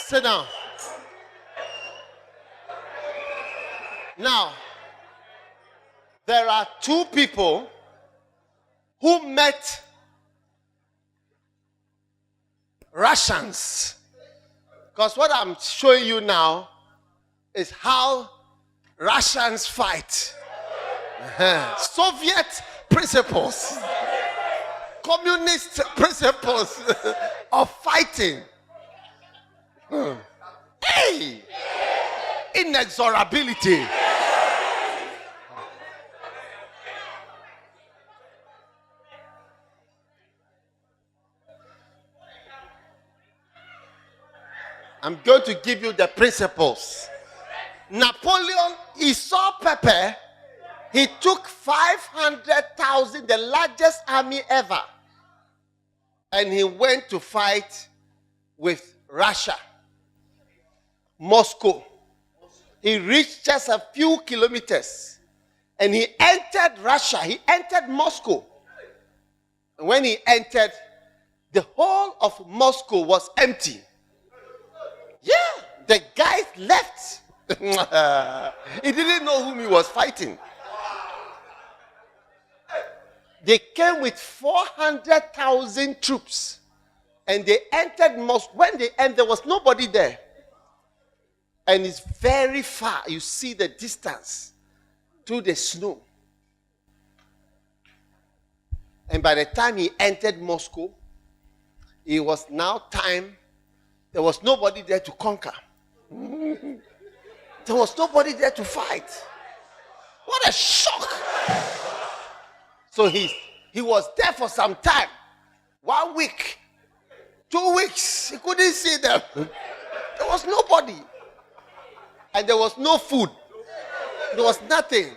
Sit down. Now, there are two people who met Russians. Because what I'm showing you now is how Russians fight. Soviet principles, communist principles of fighting. Hey! Inexorability. I'm going to give you the principles. Napoleon, he saw pepper. He took 500,000, the largest army ever. And he went to fight with Russia. Moscow. He reached just a few kilometers. And he entered Russia. He entered Moscow. And when he entered, the whole of Moscow was empty. Yeah, the guy left. He didn't know whom he was fighting. They came with 400,000 troops. And they entered Moscow. When they entered, there was nobody there. And it's very far. You see the distance through the snow. And by the time he entered Moscow, it was now time. There was nobody there to conquer. There was nobody there to fight. What a shock. So he was there for some time. 1 week. 2 weeks. He couldn't see them. There was nobody. And there was no food. There was nothing.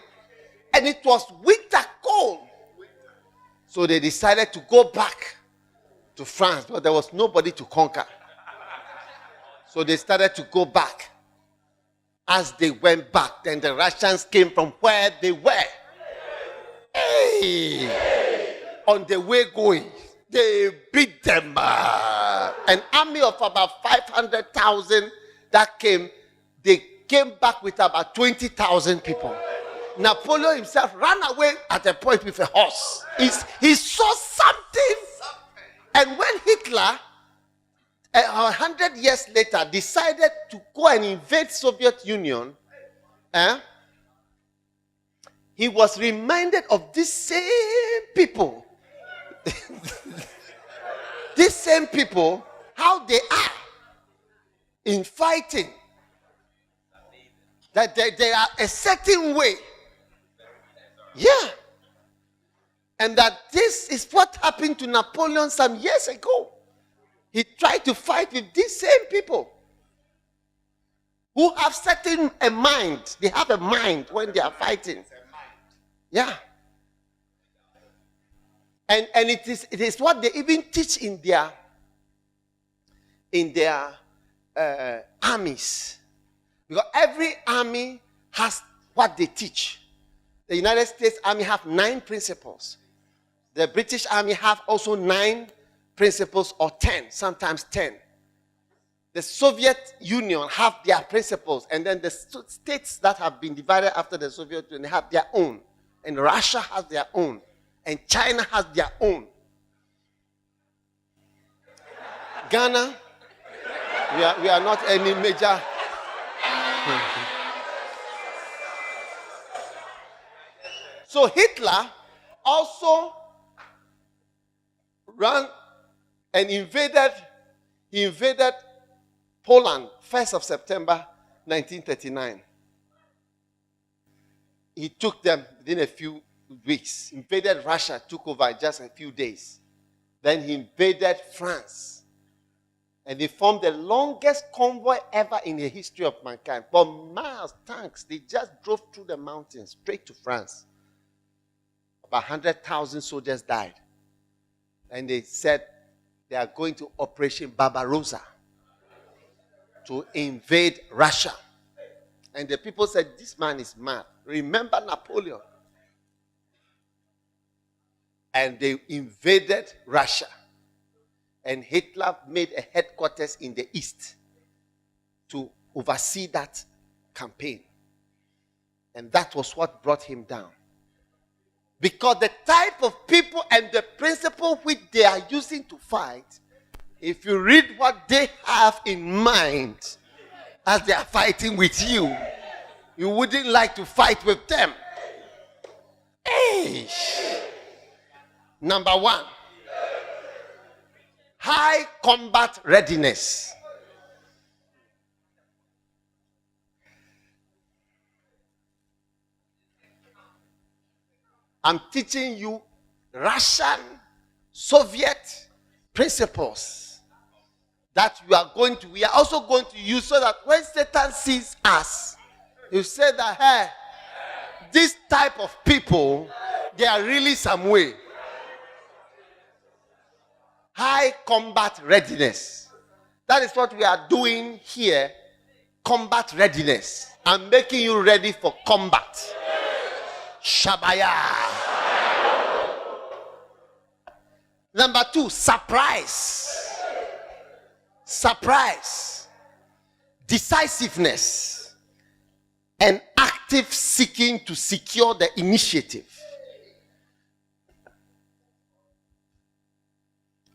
And it was winter cold. So they decided to go back to France, but there was nobody to conquer. So they started to go back. As they went back, then the Russians came from where they were. Hey! On the way going, they beat them. An army of about 500,000 that came, they came back with about 20,000 people. Napoleon himself ran away at a point with a horse. He saw something. And when Hitler, 100 years later, decided to go and invade Soviet Union, he was reminded of these same people. These same people, how they are in fighting. That they are a certain way. Yeah. And that this is what happened to Napoleon some years ago. He tried to fight with these same people who have certain a mind. They have a mind when they are fighting. Yeah. And it is what they even teach in their armies. Because every army has what they teach. The United States Army have 9 principles. The British Army have also 9 principles, or 10, sometimes 10. The Soviet Union have their principles, and then the states that have been divided after the Soviet Union have their own. And Russia has their own. And China has their own. Ghana, we are not any major. So Hitler also ran and invaded Poland 1st of September 1939. He took them within a few weeks. Invaded Russia, took over in just a few days. Then he invaded France. And they formed the longest convoy ever in the history of mankind. For miles, tanks, they just drove through the mountains straight to France. About 100,000 soldiers died. And they said they are going to Operation Barbarossa to invade Russia. And the people said, this man is mad. Remember Napoleon. And they invaded Russia. And Hitler made a headquarters in the east. to oversee that campaign. And that was what brought him down. Because the type of people and the principle which they are using to fight, if you read what they have in mind as they are fighting with you, you wouldn't like to fight with them. Hey. Number one, high combat readiness. I'm teaching you Russian, Soviet principles that we are also going to use, so that when Satan sees us, you say that, hey, this type of people, they are really some way. High combat readiness. That is what we are doing here. Combat readiness. I'm making you ready for combat. Shabaya. Number two, surprise. Surprise. Decisiveness. And active seeking to secure the initiative.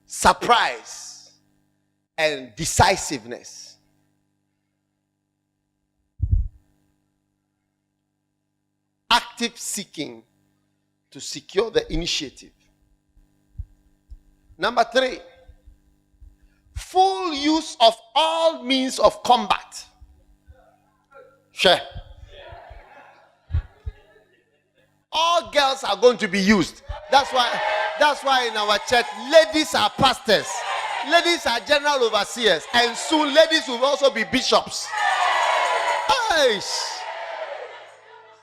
Surprise and decisiveness. Active seeking to secure the initiative. Number three, full use of all means of combat. Sure. All girls are going to be used. That's why in our church, ladies are pastors, ladies are general overseers, and soon ladies will also be bishops. Aish.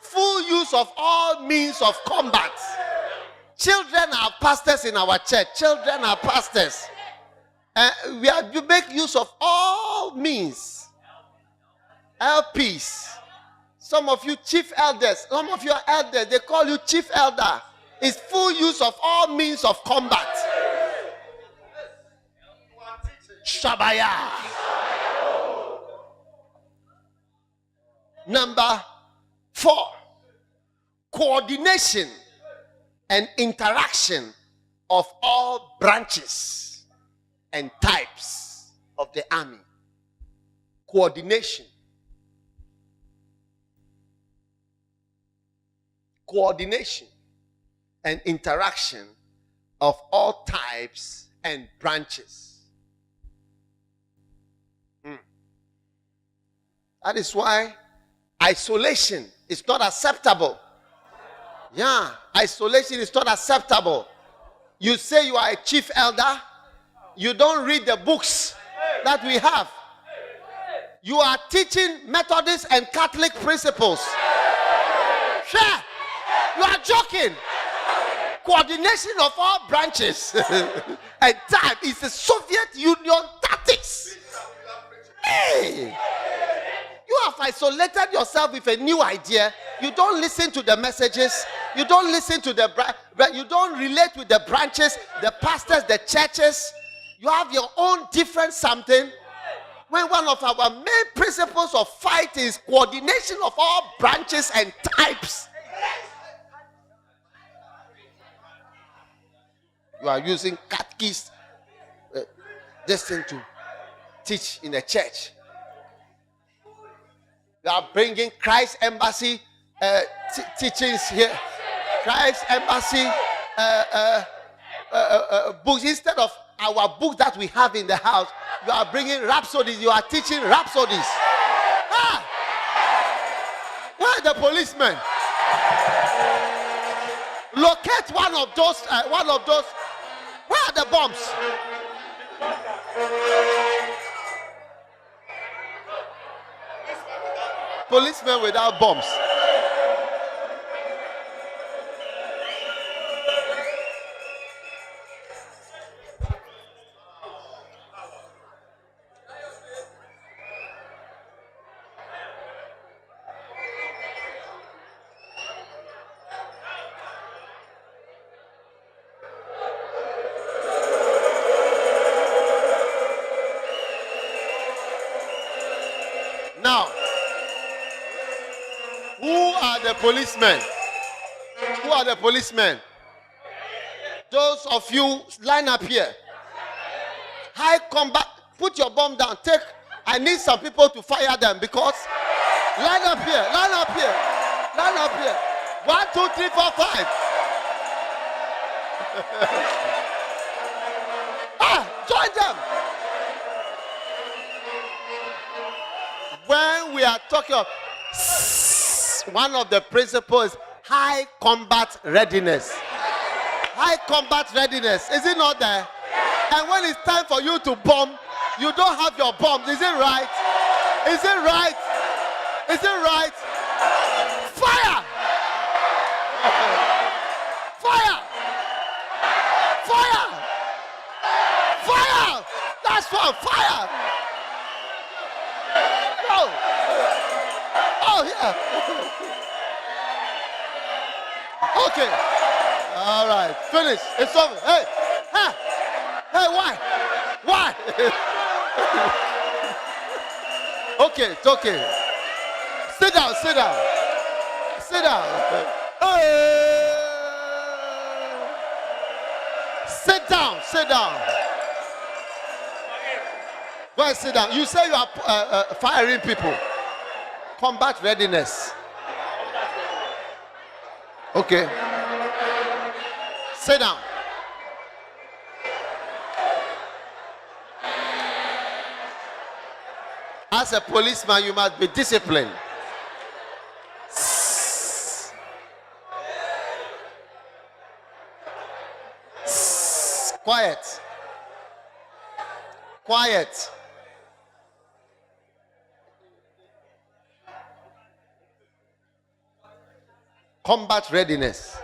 Full use of all means of combat. Children are pastors in our church. Children are pastors. We have to make use of all means. LPs. Some of you chief elders. Some of you are elders. They call you chief elder. It's full use of all means of combat. Shabaya. Number 4. Coordination and interaction of all branches and types of the army. Coordination. Coordination and interaction of all types and branches. That is why isolation is not acceptable. Yeah, isolation is not acceptable. You say you are a chief elder, you don't read the books that we have. You are teaching Methodist and Catholic principles. Sure, you are joking. Coordination of all branches and type is the Soviet Union tactics. Hey, you have isolated yourself with a new idea. You don't listen to the messages. You don't listen to you don't relate with the branches, the pastors, the churches. You have your own different something. When one of our main principles of fight is coordination of all branches and types. You are using catechist this thing to teach in a church. You are bringing Christ Embassy teachings here. Christ Embassy books. Instead of our book that we have in the house, you are bringing rhapsodies. You are teaching rhapsodies. Ah! Where are the policemen? Locate one of those. Where are the bombs? Policemen without bombs. Now, who are the policemen? Who are the policemen? Those of you line up here. High combat. Put your bomb down. I need some people to fire them because line up here. Line up here. Line up here. 1, 2, 3, 4, 5. Join them. When we are talking of one of the principles, high combat readiness. High combat readiness. Is it not there? And when it's time for you to bomb, you don't have your bombs. Is it right? Is it right? Is it right? Fire! Fire! Fire! Fire! That's one. Fire! Oh! Oh, yeah. Okay. All right. Finish. It's over. Hey. Hey. Hey, why? Why? Okay, it's okay. Sit down, sit down. Sit down. Sit down, sit down. Go and sit down. You say you are firing people. Combat readiness. Okay. Sit down. As a policeman, you must be disciplined. Quiet. Quiet. Combat readiness.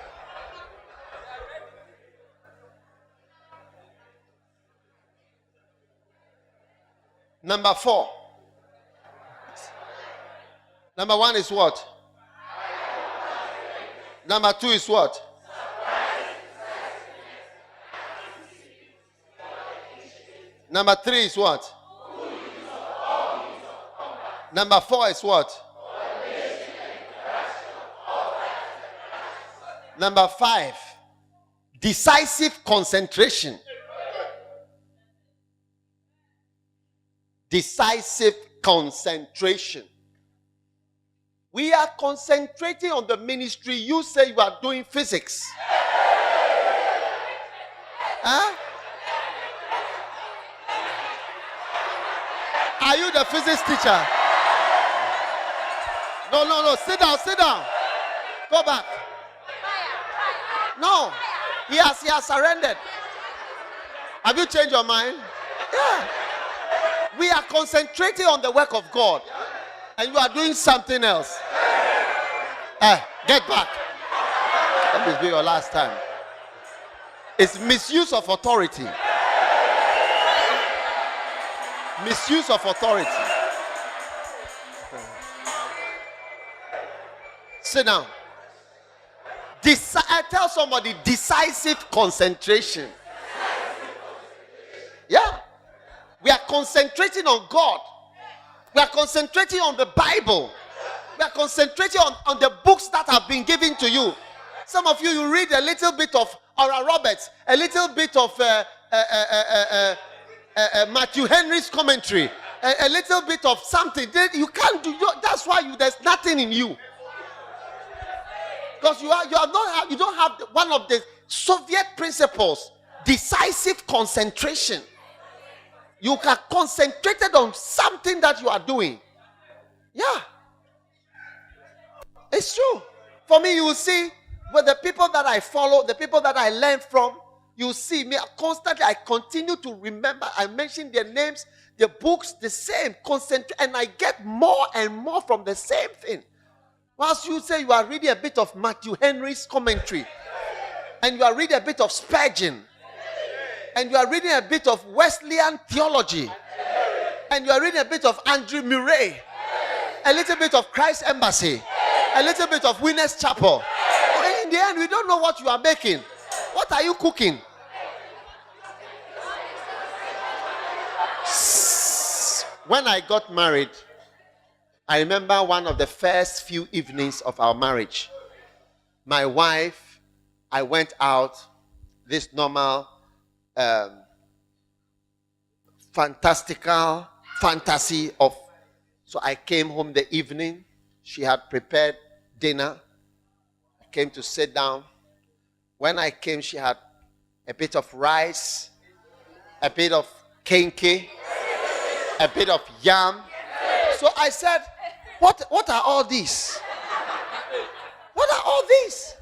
Number 4. Number 1 is what? Number 2 is what? Number 3 is what? Number 4 is what? Number 5, decisive concentration. Decisive concentration. We are concentrating on the ministry. You say you are doing physics. Huh? Are you the physics teacher? No. Sit down, sit down. Go back. No. He has surrendered. Have you changed your mind? Yeah. We are concentrating on the work of God. And you are doing something else. Get back. Let this be your last time. It's misuse of authority. Misuse of authority. Sit down. Tell somebody decisive concentration. Yeah. We are concentrating on God. We are concentrating on the Bible. We are concentrating on the books that have been given to you. Some of you read a little bit of Oral Roberts, a little bit of Matthew Henry's commentary, a little bit of something. You can't do. That's why there's nothing in you. Because you don't have one of the Soviet principles, decisive concentration. You are concentrated on something that you are doing. Yeah. It's true. For me, you will see with the people that I follow, the people that I learn from, you see me constantly. I continue to remember. I mention their names, their books, the same. Concentrate, and I get more and more from the same thing. Whilst you say you are reading a bit of Matthew Henry's commentary, and you are reading a bit of Spurgeon, and you are reading a bit of Wesleyan theology, and you are reading a bit of Andrew Murray, a little bit of Christ Embassy, a little bit of Winners Chapel. And in the end, we don't know what you are making. What are you cooking? When I got married, I remember one of the first few evenings of our marriage. My wife, I went out, this normal, fantastical fantasy of, so I came home the evening. She had prepared dinner. I came to sit down. When I came, she had a bit of rice, a bit of kenke, a bit of yam. So I said, what are all these? What are all these?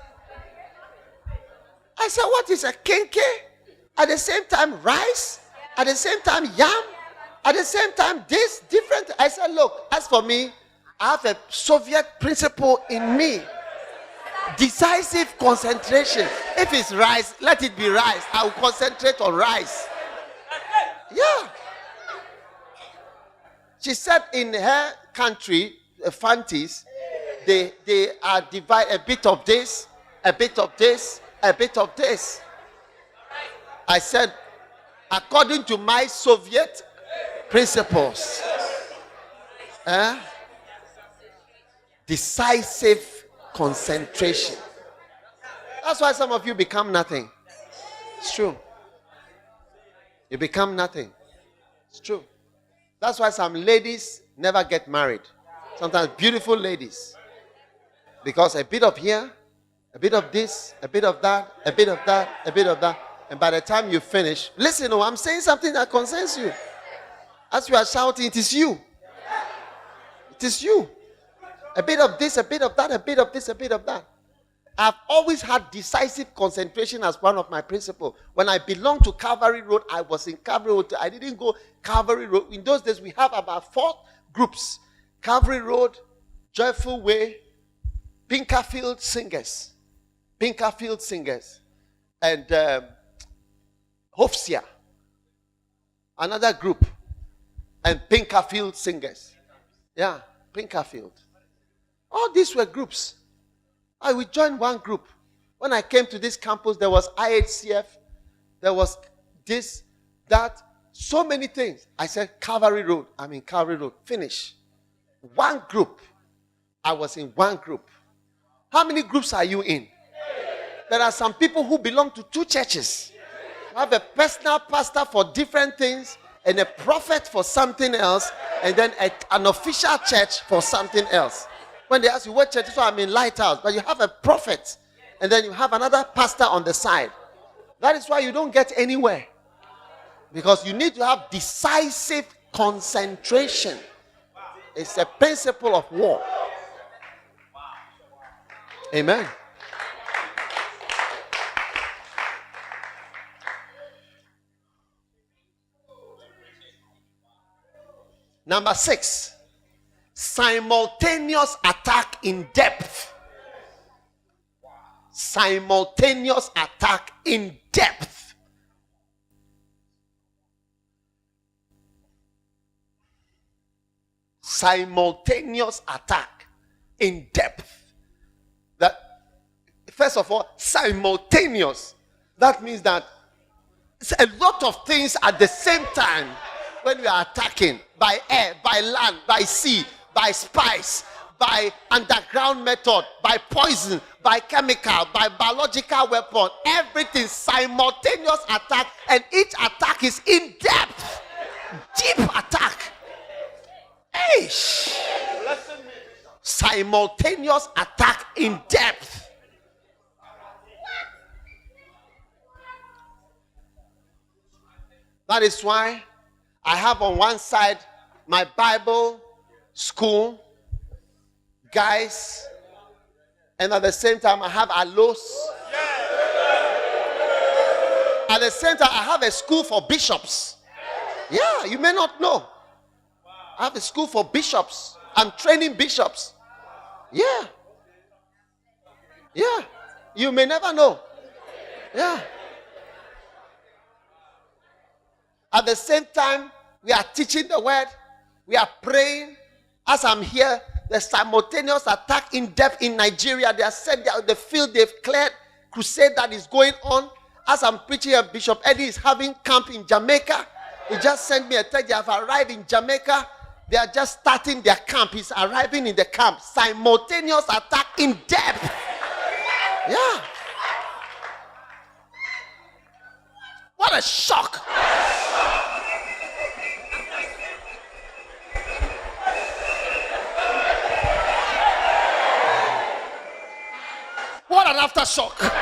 I said, what is a kenke? At the same time, rice. At the same time, yam. At the same time, this, different. I said, look, as for me, I have a Soviet principle in me. Decisive concentration. If it's rice, let it be rice. I will concentrate on rice. Yeah. She said in her country, the Fantis, they are divided, a bit of this, a bit of this, a bit of this. I said, according to my Soviet principles, decisive concentration. That's why some of you become nothing. It's true. You become nothing. It's true. That's why some ladies never get married. Sometimes beautiful ladies. Because a bit of here, a bit of this, a bit of that, a bit of that, a bit of that. And by the time you finish, listen, I'm saying something that concerns you. As you are shouting, it is you. It is you. A bit of this, a bit of that, a bit of this, a bit of that. I've always had decisive concentration as one of my principles. When I belonged to Calvary Road, I was in Calvary Road. I didn't go Calvary Road. In those days, we have about 4 groups. Calvary Road, Joyful Way, Pinkerfield Singers. Pinkerfield Singers. And Hofsia. Another group. And Pinkerfield Singers. Yeah, Pinkerfield. All these were groups. I would join one group. When I came to this campus, there was IHCF. There was this, that, so many things. I said, Calvary Road. I'm in Calvary Road. Finish. One group. I was in one group. How many groups are you in? There are some people who belong to 2 churches. You have a personal pastor for different things, and a prophet for something else, and then an official church for something else. When they ask you what church, so I'm in Lighthouse, but you have a prophet, and then you have another pastor on the side. That is why you don't get anywhere. Because you need to have decisive concentration. It's a principle of war. Amen. Number 6. Simultaneous attack in depth. Simultaneous attack in depth. Simultaneous attack in depth. That, first of all, simultaneous. That means that it's a lot of things at the same time when we are attacking, by air, by land, by sea, by spice, by underground method, by poison, by chemical, by biological weapon. Everything simultaneous attack, and each attack is in depth, deep attack. Eish. Simultaneous attack in depth. That is why I have on one side my Bible school guys, and at the same time I have Alos. At the same time I have a school for bishops. Yeah, you may not know. I have a school for bishops. I'm training bishops. Yeah. Yeah. You may never know. Yeah. At the same time, we are teaching the word. We are praying. As I'm here, the simultaneous attack in depth in Nigeria. They are said the field they've cleared. Crusade that is going on. As I'm preaching, Bishop Eddie is having camp in Jamaica. He just sent me a text. They have arrived in Jamaica. They are just starting their camp. He's arriving in the camp. Simultaneous attack in depth. Yeah. What a shock. What an aftershock.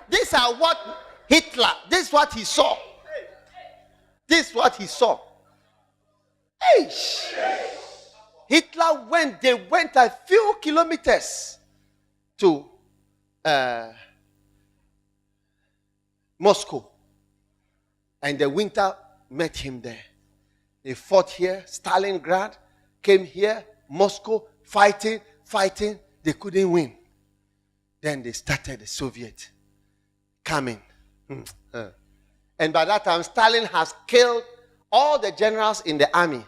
These are what Hitler, this is what he saw. This is what he saw. Hey. Hitler they went a few kilometers to Moscow. And the winter met him there. They fought here, Stalingrad, came here, Moscow, fighting. They couldn't win. Then they started the Soviet coming. And by that time, Stalin has killed all the generals in the army.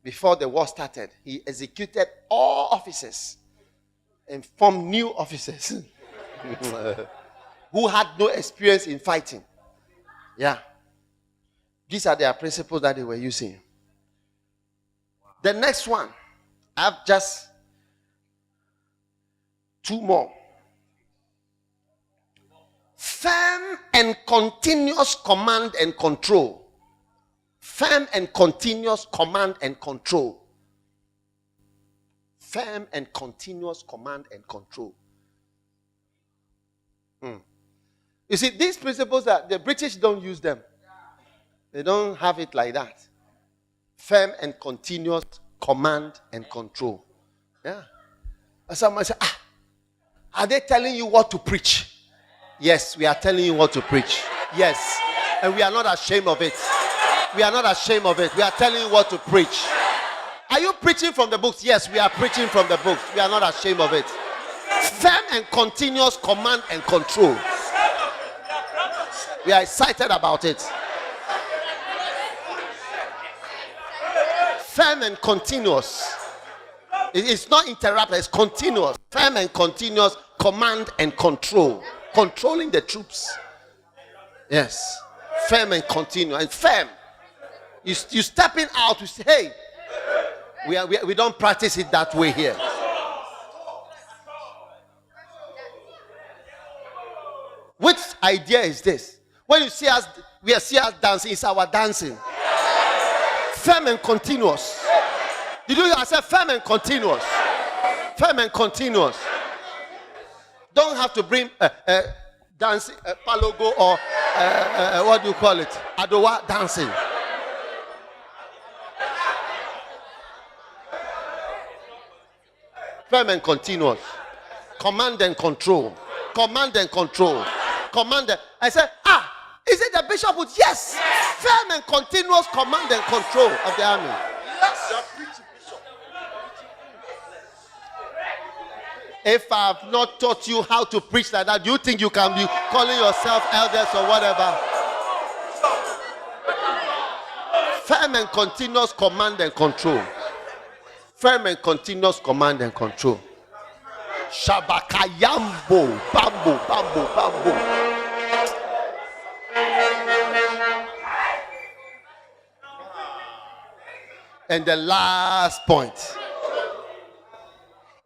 Before the war started, he executed all officers and formed new officers who had no experience in fighting. Yeah. These are their principles that they were using. The next one, I have just two more. Firm and continuous command and control. Firm and continuous command and control. Firm and continuous command and control. You see, these principles, the British don't use them. They don't have it like that. Firm and continuous command and control. Yeah. And someone say, are they telling you what to preach? Yes, we are telling you what to preach. Yes. And we are not ashamed of it. We are not ashamed of it. We are telling you what to preach. Are you preaching from the books? Yes, we are preaching from the books. We are not ashamed of it. Firm and continuous command and control. We are excited about it. Firm and continuous. It's not interrupted, it's continuous. Firm and continuous command and control. Controlling the troops. Yes. Firm and continuous. And firm. You stepping out, you say, hey, we don't practice it that way here. Which idea is this? When you see us, see us dancing, it's our dancing. Firm and continuous. Did you hear I said firm and continuous? Firm and continuous. Don't have to bring dancing, palogo or what do you call it? Adowa dancing. Firm and continuous. Command and control. Command and control. Command and, I said, is it the bishop would? Yes. Firm and continuous command and control of the army. Yes. If I have not taught you how to preach like that, do you think you can be calling yourself elders or whatever? Firm and continuous command and control. Firm and continuous command and control. Shabakayambo, bambo, bambo, bambo. And the last point.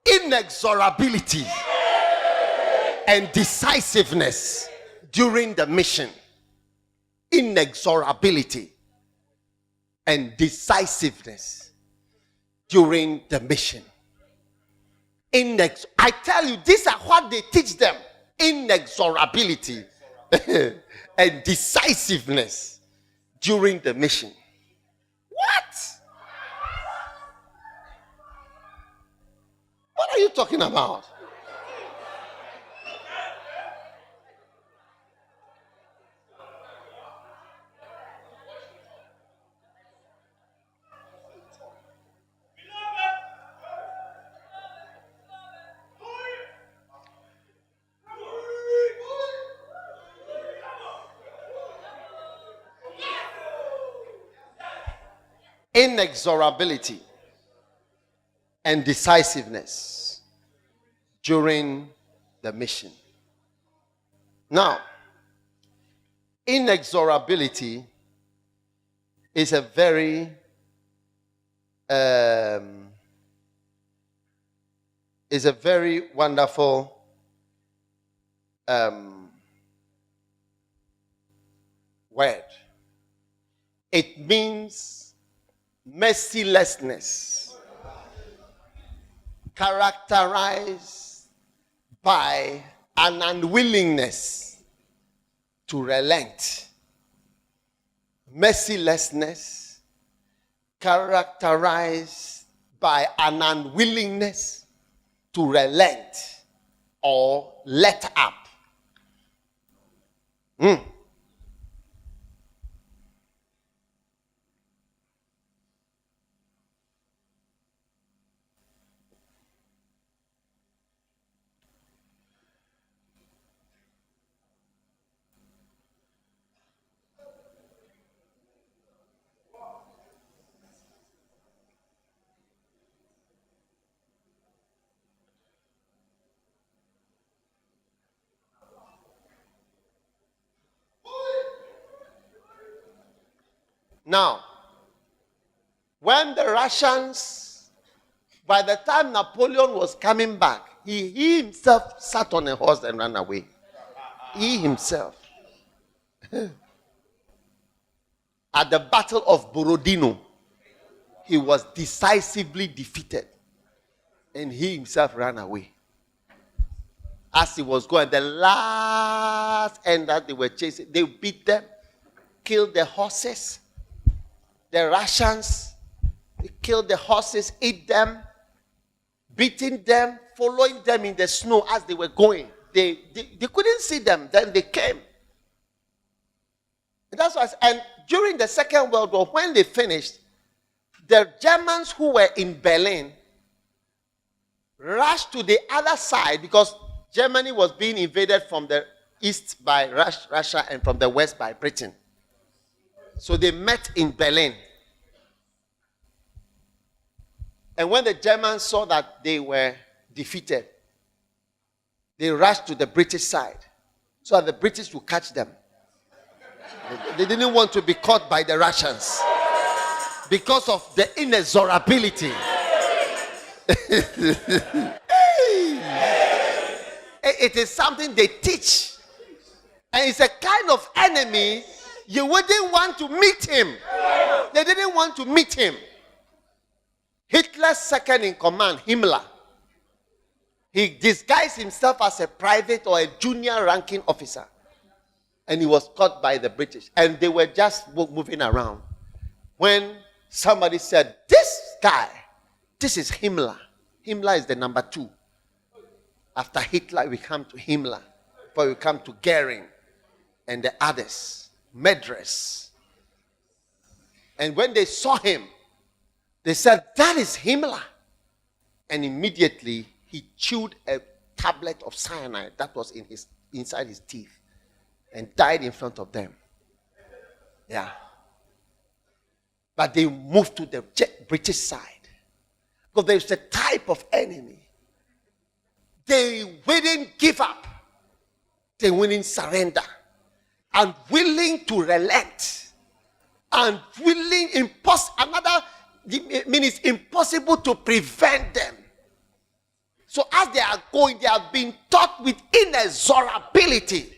Inexorability and decisiveness during the mission. Inexorability and decisiveness during the mission. I tell you, these are what they teach them. Inexorability and decisiveness during the mission. What? What are you talking about? inexorability, and decisiveness during the mission. Now, inexorability is a very wonderful word. It means mercilessness, characterized by an unwillingness to relent. Mercilessness, characterized by an unwillingness to relent or let up. Now, when the Russians, by the time Napoleon was coming back, he himself sat on a horse and ran away. He himself. At the Battle of Borodino, he was decisively defeated. And he himself ran away. As he was going, the last end that they were chasing, they beat them, killed the horses. The Russians, they killed the horses, ate them, beating them, following them in the snow as they were going. They couldn't see them. Then they came. That's why. And during the Second World War, when they finished, the Germans who were in Berlin rushed to the other side because Germany was being invaded from the east by Russia and from the west by Britain. So they met in Berlin. And when the Germans saw that they were defeated, they rushed to the British side so that the British would catch them. They didn't want to be caught by the Russians because of the inexorability. It is something they teach. And it's a kind of enemy you wouldn't want to meet him. They didn't want to meet him. Hitler's second in command, Himmler, he disguised himself as a private or a junior ranking officer. And he was caught by the British. And they were just moving around. When somebody said, this guy, this is Himmler. Himmler is the number 2. After Hitler, we come to Himmler. Before we come to Goering and the others. Medres. And when they saw him, they said, that is Himmler. And immediately, he chewed a tablet of cyanide that was inside his teeth and died in front of them. Yeah. But they moved to the British side. Because there's a type of enemy. They wouldn't give up. They wouldn't surrender. And willing to relent. And willing, it's impossible to prevent them. So as they are going, they have been taught with inexorability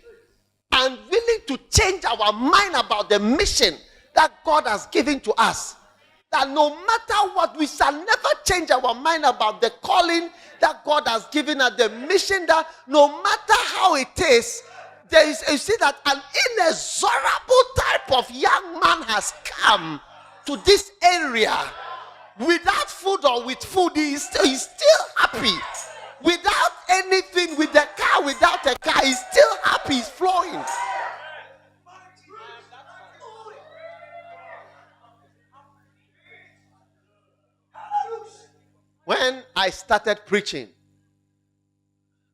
and willing to change our mind about the mission that God has given to us. That no matter what, we shall never change our mind about the calling that God has given us, the mission that no matter how it is, you see that an inexorable type of young man has come to this area. Without food or with food, he's still happy. Without anything, with the car, without a car, he's still happy, he's flowing. When I started preaching,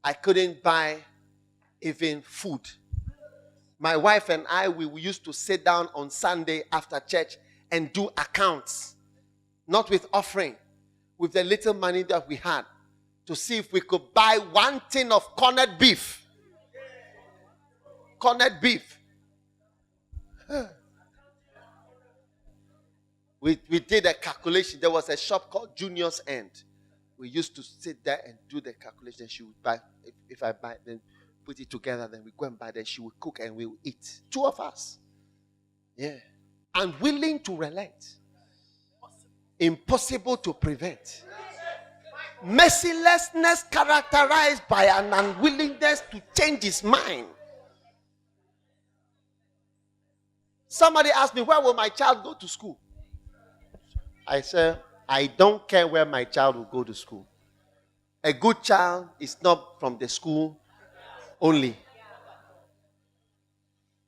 I couldn't buy even food. My wife and I, we used to sit down on Sunday after church and do accounts. not with offering, with the little money that we had, to see if we could buy one tin of corned beef. Corned beef. We did a calculation. There was a shop called Junior's End. We used to sit there and do the calculation. She would buy, if I buy, then put it together, then we go and buy, then she would cook and we would eat. 2 of us. Yeah. Unwilling to relent. Impossible to prevent. Mercilessness characterized by an unwillingness to change his mind. Somebody asked me, where will my child go to school? I said, I don't care where my child will go to school. A good child is not from the school only.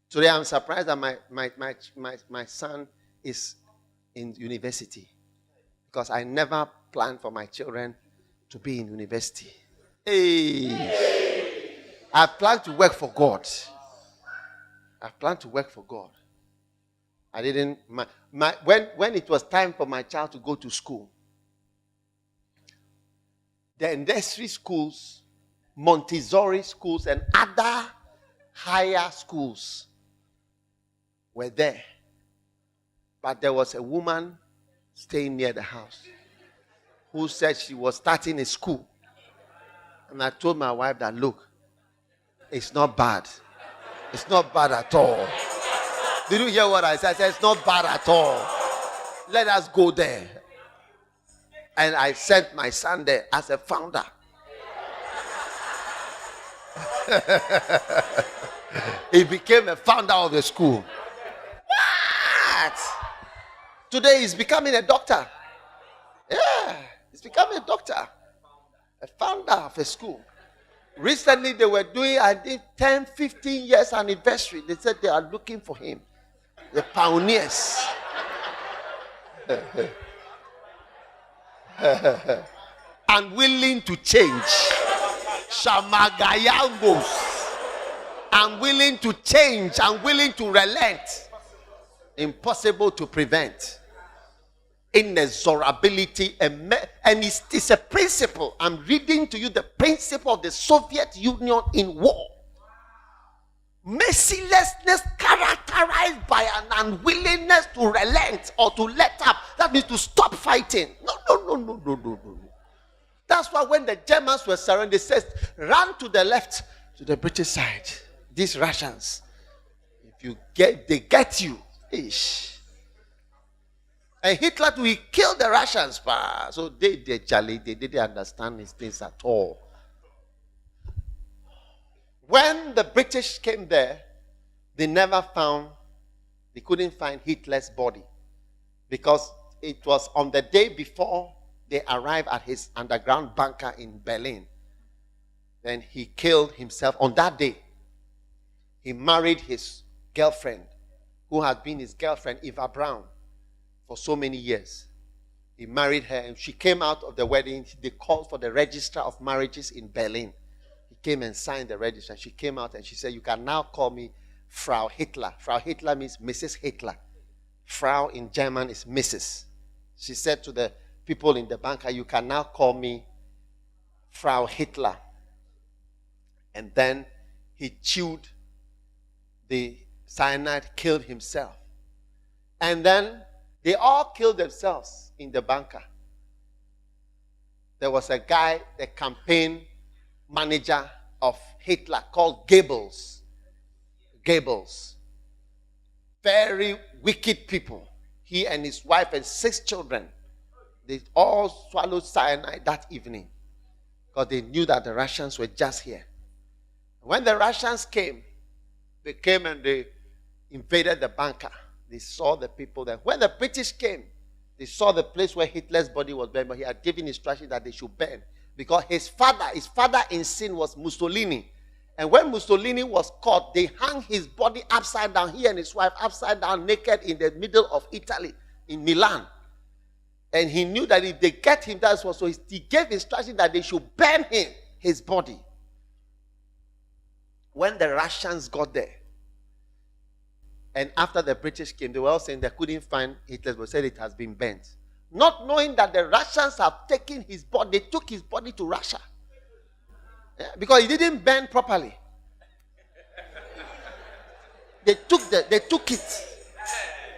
Today I'm surprised that my son is in university, because I never planned for my children to be in university. Hey, I plan to work for God. I plan to work for God. I didn't. When it was time for my child to go to school, the industry schools, Montessori schools, and other higher schools were there. But there was a woman staying near the house who said she was starting a school. And I told my wife that, look, it's not bad. It's not bad at all. Did you hear what I said? I said, it's not bad at all. Let us go there. And I sent my son there as a founder. He became a founder of the school. What? Today he's becoming a doctor. Yeah, he's becoming a doctor. A founder of a school. Recently they were doing, I think, 10, 15 years anniversary. They said they are looking for him. The pioneers. Unwilling to change. Shamagayangos. Unwilling to change. Unwilling to relent. Impossible to prevent. Inexorability. And it's a principle. I'm reading to you the principle of the Soviet Union in war. Mercilessness characterized by an unwillingness to relent or to let up. That means to stop fighting. No. That's why when the Germans were surrounded, they said, run to the left, to the British side. These Russians, if they get you. Ish. And Hitler, he killed the Russians. So they didn't understand these things at all. When the British came there, they couldn't find Hitler's body. Because it was on the day before they arrived at his underground bunker in Berlin. Then he killed himself on that day. He married his girlfriend, who had been his girlfriend, Eva Braun, for so many years. He married her and she came out of the wedding. They called for the register of marriages in Berlin. Came and signed the register. She came out and she said, you can now call me Frau Hitler. Frau Hitler means Mrs. Hitler. Frau in German is Mrs. She said to the people in the bunker, you can now call me Frau Hitler. And then he chewed the cyanide, killed himself. And then they all killed themselves in the bunker. There was a guy, the campaign manager of Hitler called Goebbels. Very wicked people. He and his wife and 6 children, they all swallowed cyanide that evening because they knew that the Russians were just here. When the Russians came, they came and they invaded the bunker. They saw the people there. When the British came, they saw the place where Hitler's body was burned, but he had given instruction that they should burn. Because his father in sin was Mussolini. And when Mussolini was caught, they hung his body upside down, he and his wife upside down, naked in the middle of Italy, in Milan. And he knew that if they get him, that's what. So he gave instruction that they should burn his body. When the Russians got there, and after the British came, they were all saying they couldn't find Hitler's body, said it has been burnt. not knowing that the Russians have taken his body. They took his body to Russia. Yeah, because he didn't burn properly. They took it.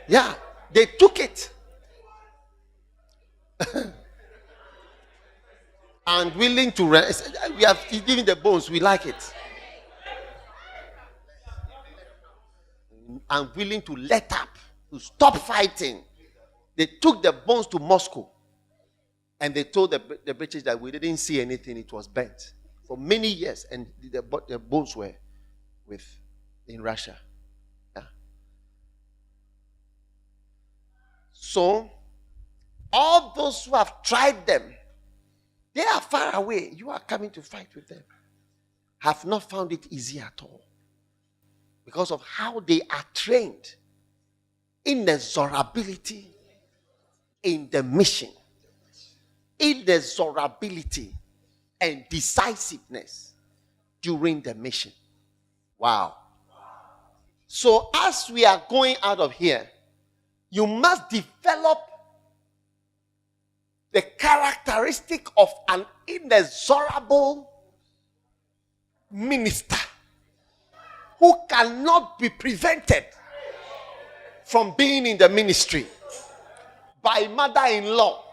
Yeah, they took it. And willing to rest. We have given the bones, we like it. And willing to let up, to stop fighting. They took the bones to Moscow. And they told the British that we didn't see anything, it was burnt for many years. And the bones were in Russia. Yeah. So, all those who have tried them, they are far away. You are coming to fight with them. Have not found it easy at all. Because of how they are trained. Inexorability in the mission. Inexorability and decisiveness during the mission. Wow. So as we are going out of here, you must develop the characteristic of an inexorable minister who cannot be prevented from being in the ministry by mother-in-law,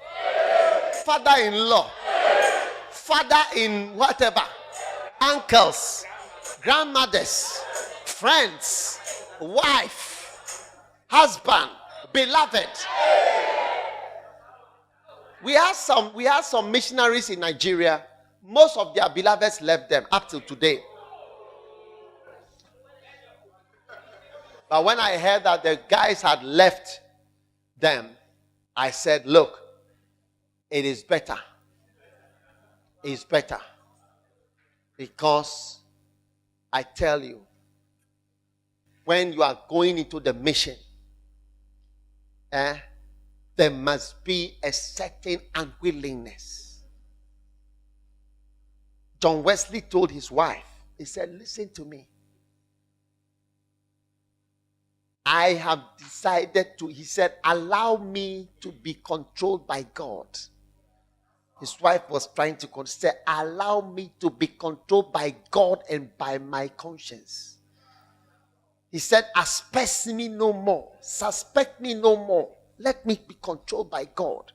father-in-law, father in whatever, uncles, grandmothers, friends, wife, husband, beloved. We have some missionaries in Nigeria. Most of their beloveds left them up till today. But when I heard that the guys had left them, I said, look, it is better. It's better. Because I tell you, when you are going into the mission, there must be a certain unwillingness. John Wesley told his wife, he said, listen to me. I have decided to, he said, allow me to be controlled by God. His wife was trying to say, allow me to be controlled by God and by my conscience. He said, asperse me no more. Suspect me no more. Let me be controlled by God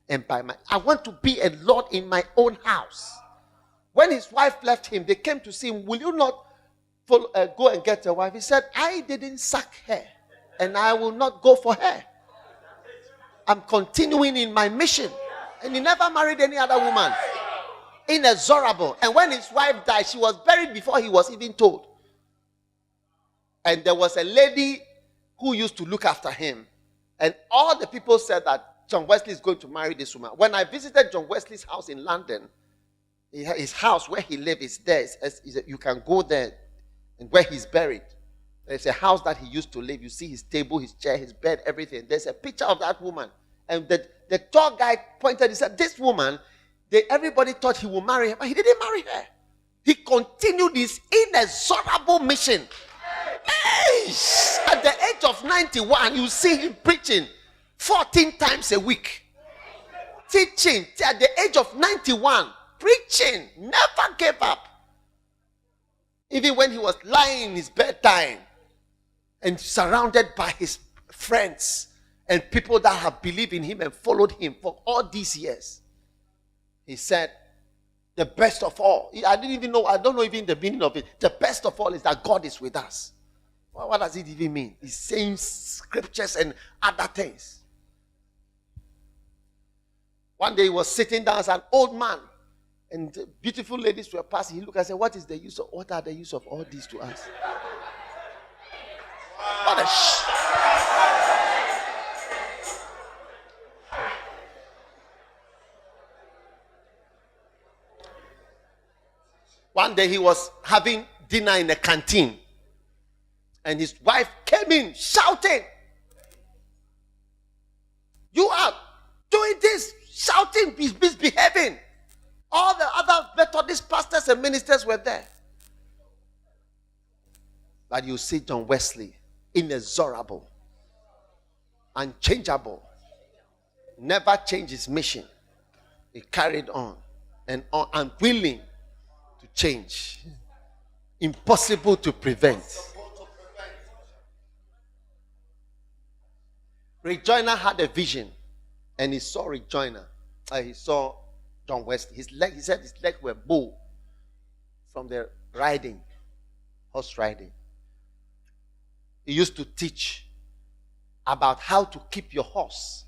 and by my... I want to be a Lord in my own house. When his wife left him, they came to see him. Will you not go and get a wife? He said, I didn't suck her and I will not go for her. I'm continuing in my mission. And he never married any other woman. Inexorable. And when his wife died, she was buried before he was even told. And there was a lady who used to look after him. And all the people said that John Wesley is going to marry this woman. When I visited John Wesley's house in London, his house where he lived is there. You can go there and where he's buried. There's a house that he used to live. You see his table, his chair, his bed, everything. There's a picture of that woman. And the tour guide pointed, he said, this woman, everybody thought he would marry her, but he didn't marry her. He continued his inexorable mission. At the age of 91, you see him preaching 14 times a week. Teaching at the age of 91. Preaching. Never gave up. Even when he was lying in his bedtime and surrounded by his friends and people that have believed in him and followed him for all these years. He said, the best of all. I don't know even the meaning of it. The best of all is that God is with us. Well, what does it even mean? He's saying scriptures and other things. One day he was sitting down as an old man, and beautiful ladies were passing. He looked and said, what are the use of all this to us? What a One day he was having dinner in a canteen. And his wife came in shouting. You are doing this, shouting, misbehaving. All the other Methodist pastors and ministers were there. But you see John Wesley, inexorable, unchangeable, never changed his mission. He carried on and on, unwilling to change. Impossible to prevent. Rejoiner had a vision, and he saw Rejoiner. He saw John Wesley. He said his legs were bowed from the riding, horse riding. He used to teach about how to keep your horse,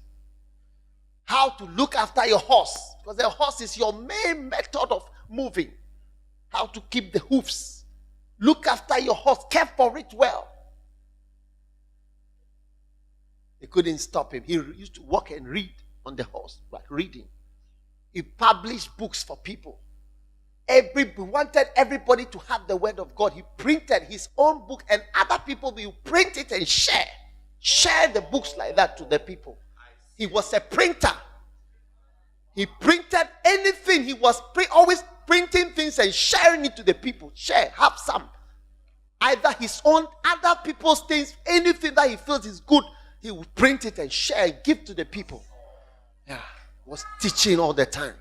how to look after your horse, because the horse is your main method of moving. How to keep the hoofs, look after your horse, care for it well. They couldn't stop him. He used to walk and read on the horse, like reading. He published books for people. He wanted everybody to have the word of God. He printed his own book, and other people will print it and share the books like that to the people. He was a printer. He printed anything. He was always printing things and sharing it to the people. Have some. Either his own, other people's things, anything that he feels is good, he would print it and share and give to the people. Yeah, was teaching all the time.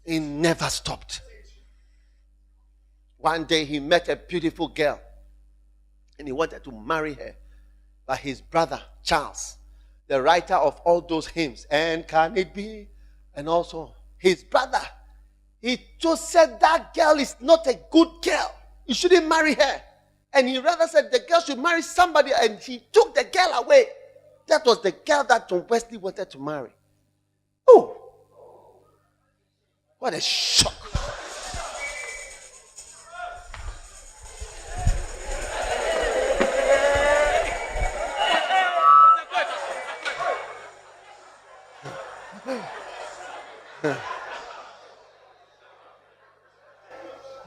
He never stopped. One day he met a beautiful girl and he wanted to marry her. But his brother, Charles, the writer of all those hymns, and can it be? And also his brother, he just said that girl is not a good girl. You shouldn't marry her. And he rather said the girl should marry somebody, and he took the girl away. That was the girl that John Wesley wanted to marry. Oh, what a shock.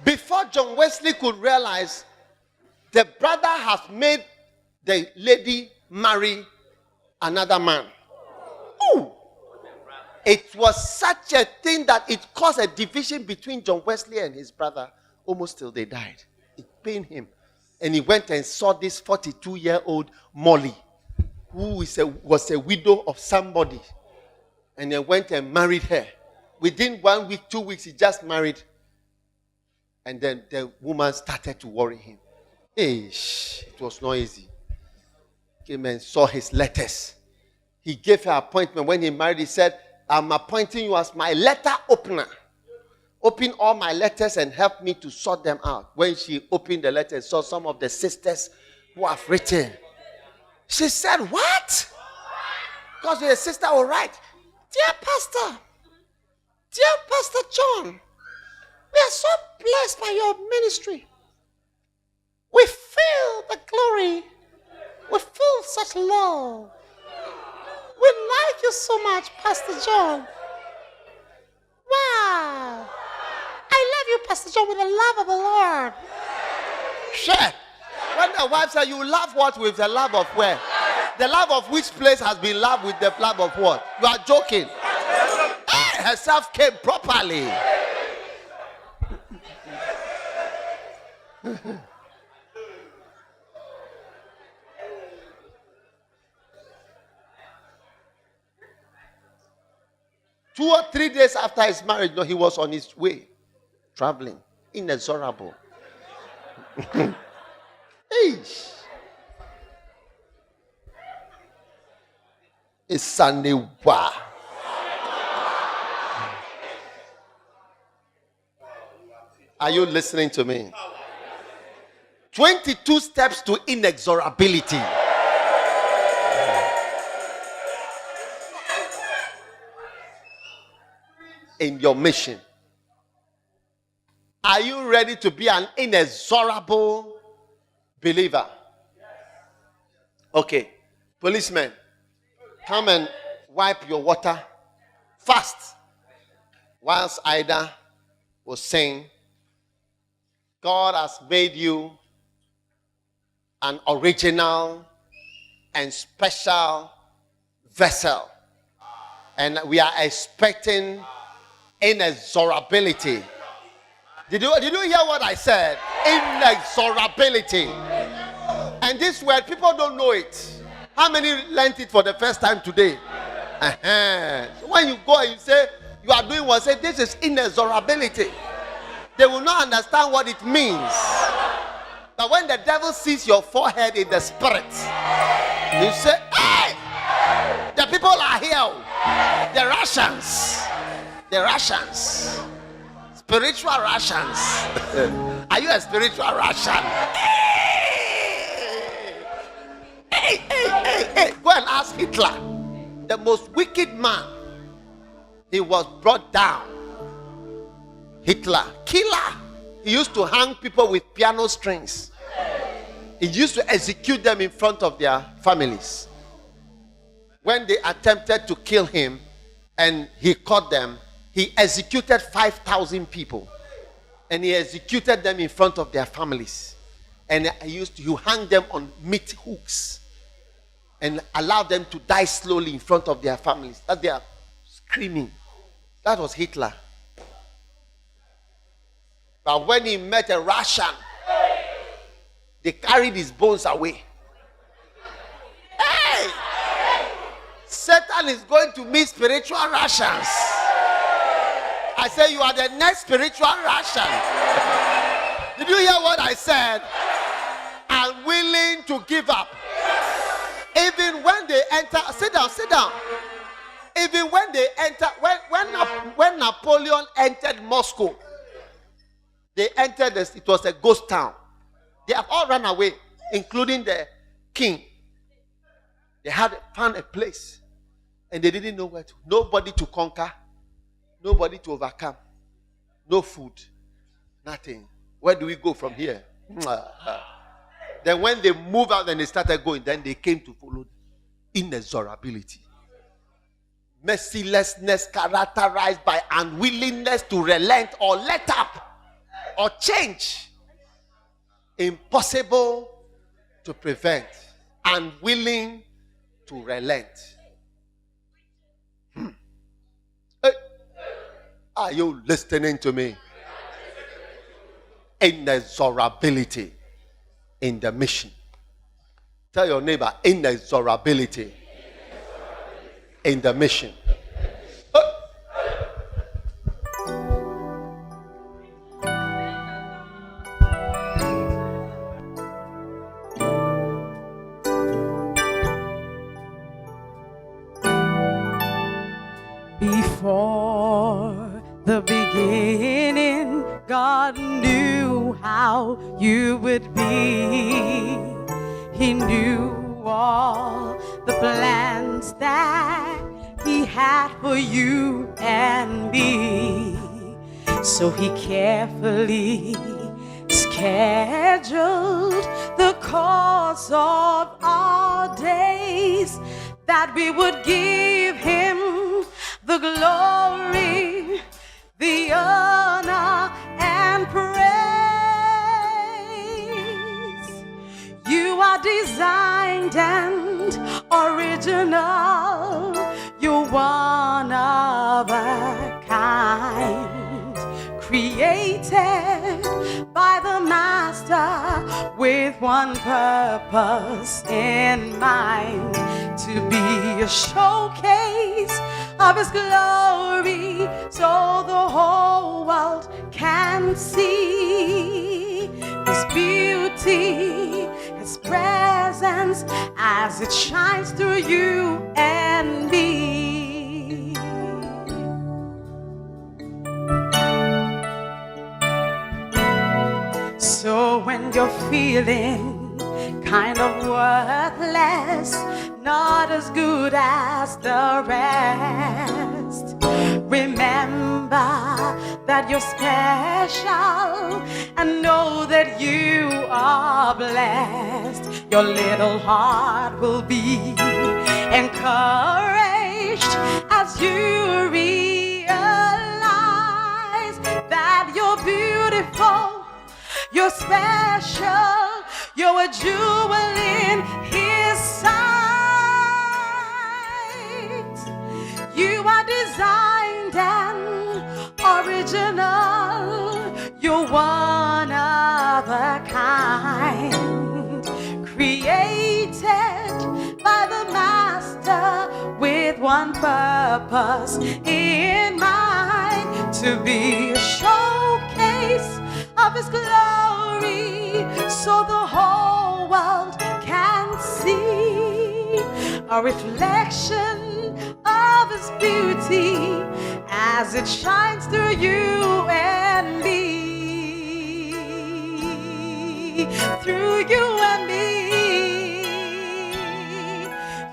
Before John Wesley could realize, the brother has made the lady marry another man. Ooh. It was such a thing that it caused a division between John Wesley and his brother almost till they died. It pained him. And he went and saw this 42-year-old Molly, who was a widow of somebody. And he went and married her. Within 1 week, 2 weeks, he just married. And then the woman started to worry him. It was not easy. Came and saw his letters. He gave her appointment. When he married, he said, I'm appointing you as my letter opener. Open all my letters and help me to sort them out. When she opened the letter and saw some of the sisters who have written, she said, what? Because the sister will write, Dear Pastor John, we are so blessed by your ministry. We feel the glory. We feel such love. We like you so much, Pastor John. Wow. I love you, Pastor John, with the love of the Lord. Sure. When the wife said, you love what with the love of where? The love of which place has been loved with the love of what? You are joking. Herself came properly. Two or 3 days after his marriage, he was on his way, traveling, inexorable. It's Sunday. Wow. Are you listening to me? 22 steps to inexorability. In your mission. Are you ready to be an inexorable believer? Okay. Policemen, come and wipe your water fast. Whilst Ida was saying, God has made you an original and special vessel. And we are expecting inexorability. Did you hear what I said? Inexorability. And this word, people don't know it. How many learned it for the first time today? So when you go and you say you are doing what, say this is inexorability. They will not understand what it means. But when the devil sees your forehead in the spirit, you say, hey, the people are here. The Russians. Spiritual Russians. Are you a spiritual Russian? Hey. Go and ask Hitler. The most wicked man. He was brought down. Hitler, killer. He used to hang people with piano strings. He used to execute them in front of their families. When they attempted to kill him and he caught them, he executed 5,000 people. And he executed them in front of their families. And he hang them on meat hooks and allow them to die slowly in front of their families. That they are screaming. That was Hitler. But when he met a Russian, they carried his bones away. Hey! Satan is going to meet spiritual Russians. I say you are the next spiritual Russian. Did you hear what I said? I'm willing to give up. Even when they enter, sit down. Even when they enter, when Napoleon entered Moscow, they entered this, it was a ghost town. They have all run away, including the king. They had found a place and they didn't know where to. Nobody to conquer, nobody to overcome, no food, nothing. Where do we go from here? Then when they moved out and they started going, then they came to follow inexorability. Mercilessness characterized by unwillingness to relent or let up or change. Impossible to prevent. Unwilling to relent. Hey, are you listening to me? Inexorability in the mission. Tell your neighbor, inexorability in the mission. Before the beginning, God knew how you would be. He knew all the plans that He had for you and me. So He carefully scheduled the course of our days, that we would give Him the glory, the honor, and praise. You are designed and original. You're one of a kind, created by the Master with one purpose in mind, to be a showcase of His glory, so the whole world can see His beauty, His presence as it shines through you and me. So when you're feeling kind of worthless, not as good as the rest, remember that you're special and know that you are blessed. Your little heart will be encouraged as you realize that you're beautiful, you're special, you're a jewel in His sight. You are designed and original. You're one of a kind, created by the Master with one one purpose in mind, to be a showcase of His glory, so the whole world can see a reflection of His beauty as it shines through you and me, through you and me.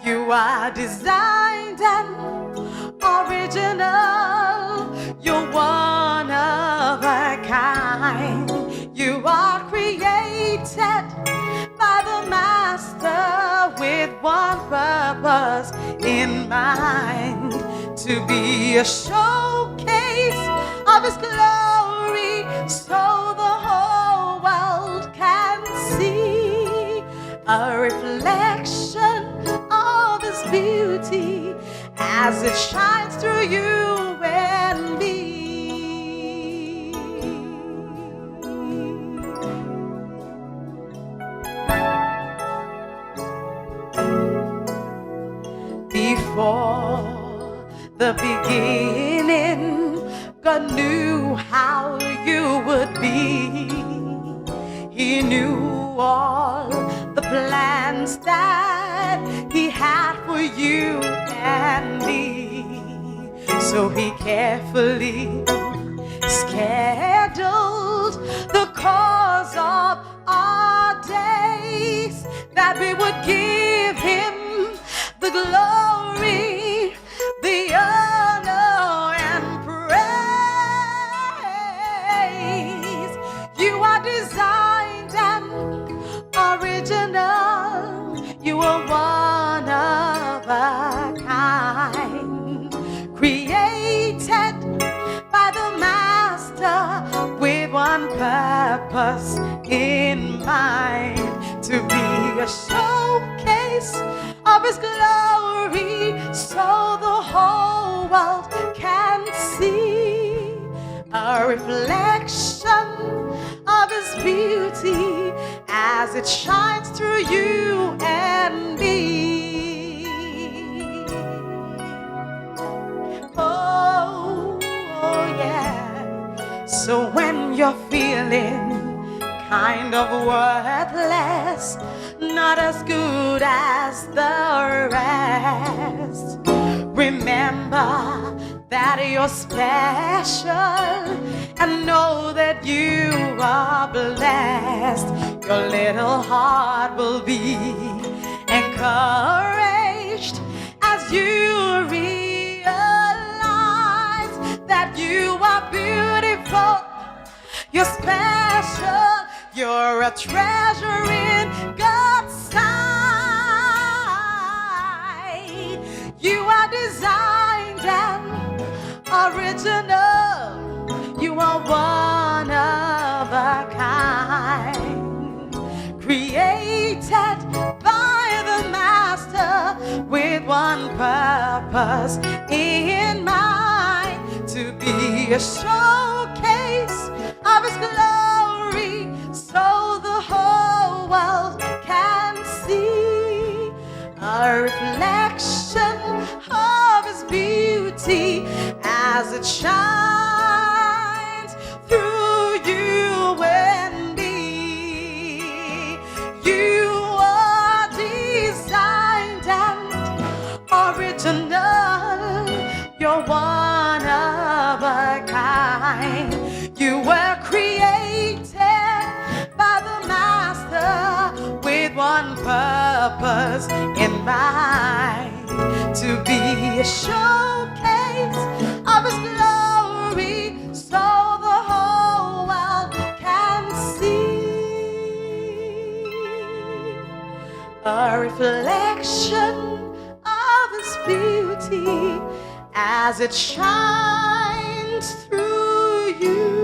You are designed and original. You're one of a kind. You are created by the Master with one purpose in mind, to be a showcase of His glory, so the whole world can see a reflection of His beauty as it shines through you and me. Before the beginning, God knew how you would be. He knew all the plans that He had for you and me. So He carefully scheduled the course of our days, that we would give Him the glory, the honor and praise. You are designed and original. You are one of a kind, created by the Master with one purpose in mind, to be a showcase of His glory, so the whole world can see a reflection of His beauty as it shines through you and me. Oh, oh yeah. So when you're feeling kind of worthless, not as good as the rest, remember that you're special, and know that you are blessed. Your little heart will be encouraged as you realize that you are beautiful, you're special, you're a treasure in God's sight. You are designed and original. You are one of a kind, created by the Master with one purpose in mind, to be a showcase of His glory, so the whole world can see a reflection of His beauty as it shines through you and me. You are designed and original. You're one of a kind. You were created by the Master with one purpose in mind, to be a showcase of His glory, so the whole world can see a reflection of His beauty as it shines through you.